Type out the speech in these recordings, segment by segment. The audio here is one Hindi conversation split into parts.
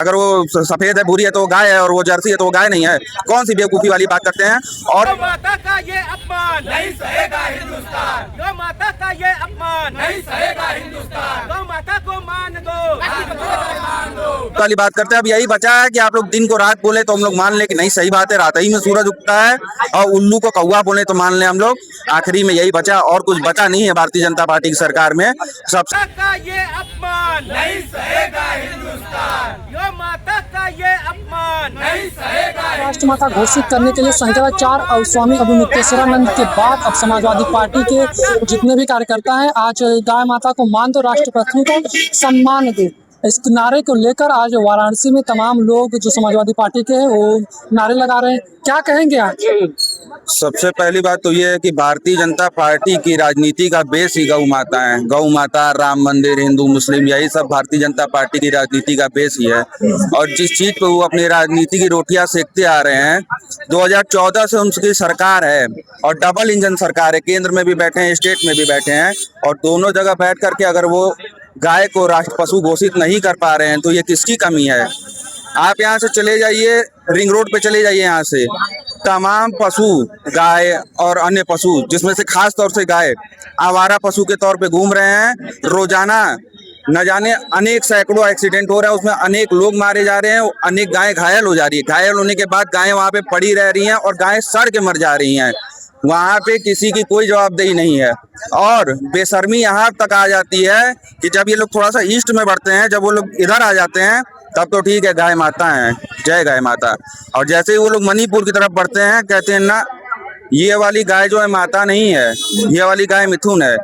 अगर वो सफेद है, भूरी है तो वो गाय है, और वो जर्सी है तो वो गाय नहीं है। कौन सी बेवकूफी वाली बात करते हैं। और गौ माता का ये अपमान नहीं सहेगा हिंदुस्तान। गौ माता का ये अपमान नहीं सहेगा हिंदुस्तान। गौ माता को मान दो, वाली बात करते हैं। अब यही बचा है कि आप लोग दिन को रात बोले तो हम लोग मान ले कि नहीं सही बात है, रात ही में सूरज उगता है, और उल्लू को कौवा बोले तो मान ले हम लोग। आखिरी में यही बचा, और कुछ बचा नहीं है भारतीय जनता पार्टी की सरकार में। सबसे का ये अपमान नहीं सहेगा हिंदुस्तान। गौ माता का ये अपमान नहीं सहेगा। राष्ट्रमाता घोषित करने के लिए शंकराचार्य और स्वामी अभिमुक्तेश्वरानंद के बाद अब समाजवादी पार्टी के जितने भी कार्यकर्ता हैं, आज गाय माता को मान दो, राष्ट्रपति को सम्मान दो, इस नारे को लेकर आज वाराणसी में तमाम लोग जो समाजवादी पार्टी के हैं वो नारे लगा रहे हैं। क्या कहेंगे आज? सबसे पहली बात तो ये है कि भारतीय जनता पार्टी की राजनीति का बेस ही गौ माता है। गौ माता, राम मंदिर, हिंदू मुस्लिम, यही सब भारतीय जनता पार्टी की राजनीति का बेस ही है। और जिस चीज पे वो अपनी राजनीति की रोटियां सेकते आ रहे हैं, 2014 से उनकी सरकार है और डबल इंजन सरकार है। केंद्र में भी बैठे हैं, स्टेट में भी बैठे हैं, और दोनों जगह बैठ करके अगर वो गाय को राष्ट्र पशु घोषित नहीं कर पा रहे हैं तो ये किसकी कमी है। आप यहाँ से चले जाइए, रिंग रोड पे चले जाइए, यहाँ से तमाम पशु, गाय और अन्य पशु, जिसमें से खास तौर से गाय आवारा पशु के तौर पे घूम रहे हैं। रोजाना न जाने अनेक सैकड़ों एक्सीडेंट हो रहा है, उसमें अनेक लोग मारे जा रहे हैं, अनेक गाय घायल हो जा रही है। घायल होने के बाद गायें वहाँ पे पड़ी रह रही हैं और गायें सड़ के मर जा रही हैं। वहाँ पे किसी की कोई जवाबदेही नहीं है। और बेशर्मी यहाँ तक आ जाती है कि जब ये लोग थोड़ा सा ईस्ट में बढ़ते हैं, जब वो लोग इधर आ जाते हैं तब तो ठीक है, गाय माता है, जय गाय माता। और जैसे ही वो लोग मणिपुर की तरफ बढ़ते हैं, कहते हैं ना ये वाली गाय जो है माता नहीं है, ये वाली गाय मिथुन है।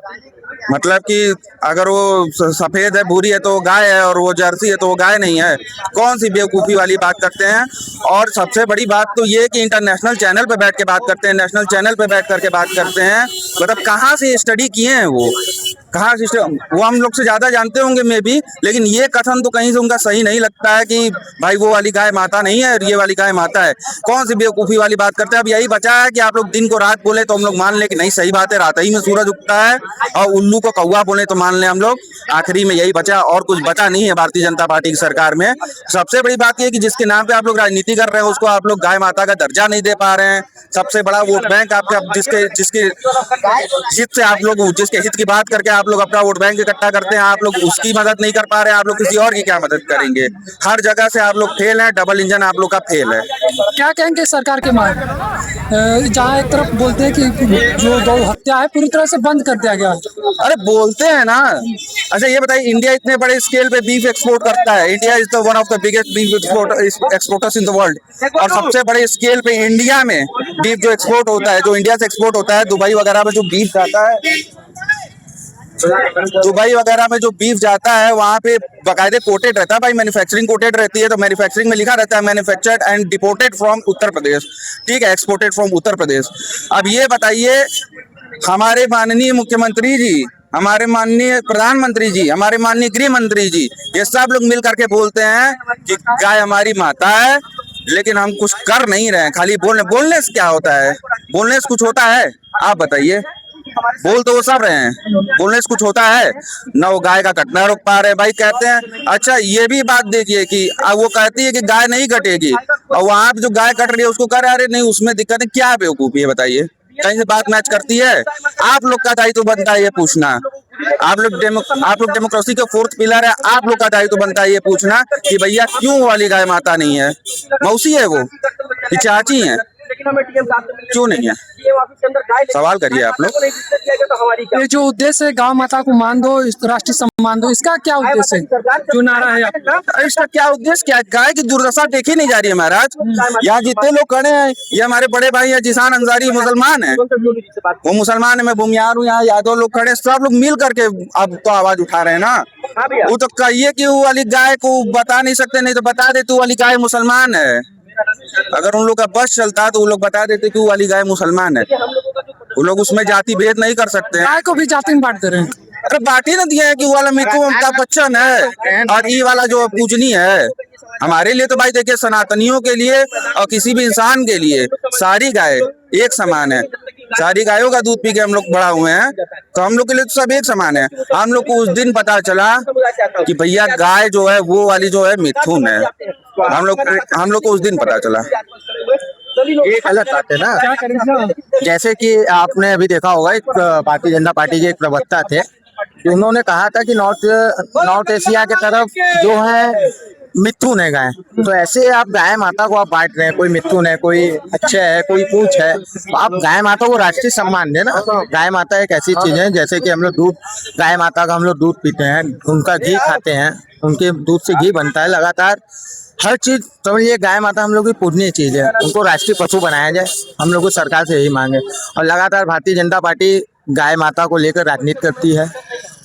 मतलब कि अगर वो सफेद है, भूरी है तो वो गाय है, और वो जर्सी है तो वो गाय नहीं है। कौन सी बेवकूफ़ी वाली बात करते हैं। और सबसे बड़ी बात तो ये कि इंटरनेशनल चैनल पे बैठ के बात करते हैं, नेशनल चैनल पे बैठ करके बात करते हैं। मतलब कहाँ से स्टडी किए हैं वो, कहाँ से? वो हम लोग से ज़्यादा जानते होंगे मे भी, लेकिन ये कथन तो कहीं से उनका सही नहीं लगता है कि भाई वो वाली गाय माता नहीं है और ये वाली गाय माता है। कौन सी बेवकूफ़ी वाली बात करते हैं। अब यही बचा है कि आप लोग दिन को रात बोले तो हम लोग मान ले कि नहीं सही बात है, रात ही में सूरज उगता है, और उल्लू को कौवा बोले तो मान ले हम लोग। आखिरी में यही बचा, और कुछ बचा नहीं है भारतीय जनता पार्टी की सरकार में। सबसे बड़ी बात यह कि जिसके नाम पे आप लोग राजनीति कर रहे हैं उसको आप लोग गाय माता का दर्जा नहीं दे पा रहे हैं। सबसे बड़ा वोट बैंक आपका, जिसके हित से आप लोग, जिसके हित की बात करके आप लोग अपना वोट बैंक इकट्ठा करते हैं, आप लोग उसकी मदद नहीं कर पा रहे हैं। आप लोग किसी और की क्या मदद करेंगे। हर जगह से आप लोग फेल हैं, डबल इंजन आप लोग का फेल है। क्या कहेंगे सरकार के मांग? जहाँ एक तरफ बोलते हैं कि जो गौ हत्या है पूरी तरह से बंद कर दिया गया। अरे बोलते हैं ना। अच्छा ये बताइए, इंडिया इतने बड़े स्केल पे बीफ एक्सपोर्ट करता है। India is the one of the biggest beef exporters in the world. और सबसे बड़े स्केल पे इंडिया में बीफ जो एक्सपोर्ट होता है, जो इंडिया से एक्सपोर्ट होता है, दुबई वगैरह में जो बीफ जाता है, दुबई वगैरह में जो बीफ जाता है वहाँ पे बाकायदे कोटेड रहता है भाई, मैन्युफैक्चरिंग कोटेड रहती है। तो मैन्युफैक्चरिंग में लिखा रहता है manufactured and deported from Uttar Pradesh, ठीक है, एक्सपोर्टेड फ्रॉम उत्तर प्रदेश। अब ये बताइए, हमारे माननीय मुख्यमंत्री जी, हमारे माननीय प्रधानमंत्री जी, हमारे माननीय गृह मंत्री जी, ये सब लोग मिल करके बोलते हैं कि गाय हमारी माता है, लेकिन हम कुछ कर नहीं रहे हैं। खाली बोलने से क्या होता है? बोलने से कुछ होता है? आप बताइए। बोल तो वो सब रहे हैं, बोलने से कुछ होता है ना। वो गाय का कटना रोक पा रहे हैं भाई। कहते हैं, अच्छा ये भी बात देखिए कि वो कहती है कि गाय नहीं कटेगी, और वहां पे जो गाय कट रही है उसको कह रहे नहीं उसमें दिक्कत है। क्या बेवकूफी है बताइए? कहीं से बात मैच करती है? आप लोग का दायित्व बनता है ये पूछना। आप लोग डेमोक्रेसी के फोर्थ पिलर है, आप लोग का दायित्व बनता है ये पूछना कि भैया क्यों वाली गाय माता नहीं है। मौसी है वो कि चाची है, क्यों नहीं है? सवाल करिए आप लोग। ये जो उद्देश्य है गांव माता को मान दो, राष्ट्रीय सम्मान दो, इसका क्या उद्देश्य है? जो नारा है आपका, इसका क्या उद्देश्य? क्या गाय की दुर्दशा देखी नहीं जा रही है महाराज। यहाँ जितने लोग खड़े हैं ये हमारे बड़े भाई है जिसान अंसारी, मुसलमान है, वो मुसलमान है, मैं भूमियार हूँ। यहाँ यादव लोग खड़े, सब लोग मिल करके अब तो आवाज उठा रहे हैं ना। वो तो कहिए कि वो वाली गाय को बता नहीं सकते, नहीं तो बता देते वो वाली गाय मुसलमान है। अगर उन लोग का बस चलता तो वो लोग बता देते कि वो वाली गाय मुसलमान है। वो लोग उसमें जाति भेद नहीं कर सकते हैं। गाय को भी जाति में बांट दे रहे हैं। अरे बांट ही ना दिया है कि वो वाला मिट्टू अमिताभ बच्चन है और ये वाला जो पूजनी है। हमारे लिए तो भाई देखिए, सनातनियों के लिए और किसी भी इंसान के लिए सारी गाय एक समान है। सारी गायों का दूध पी के हम लोग बड़ा हुए हैं, तो हम लोग के लिए तो सब एक समान है। हम लोग को उस दिन पता चला कि भैया गाय जो है वो वाली जो है मिथुन है। हम लोग को उस दिन पता चला। ये गलत बात है ना। क्या करेंगे? जैसे कि आपने अभी देखा होगा, एक भारतीय जनता पार्टी के एक प्रवक्ता थे, उन्होंने कहा था कि नॉर्थ एशिया की तरफ जो है मिथुन है गाय। तो ऐसे आप गाय माता को आप बांट रहे हैं, कोई मिथुन है, कोई अच्छे है, कोई पूछ है, तो आप गाय माता को राष्ट्रीय सम्मान दें ना। गाय माता एक ऐसी चीज है, जैसे कि हम लोग दूध, गाय माता का हम लोग दूध पीते हैं, उनका घी खाते हैं, उनके दूध से घी बनता है लगातार, हर चीज समझिए। गाय माता हम लोग की पूजनीय चीज है, उनको राष्ट्रीय पशु बनाया जाए, हम लोग को सरकार से यही मांगे। और लगातार भारतीय जनता पार्टी गाय माता को लेकर राजनीति करती है,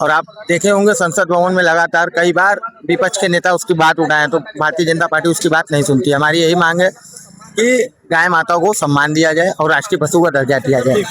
और आप देखे होंगे संसद भवन में लगातार कई बार विपक्ष के नेता उसकी बात उठाए, तो भारतीय जनता पार्टी उसकी बात नहीं सुनती। हमारी यही मांग है कि गाय माता को सम्मान दिया जाए और राष्ट्रीय पशु का दर्जा दिया जाए।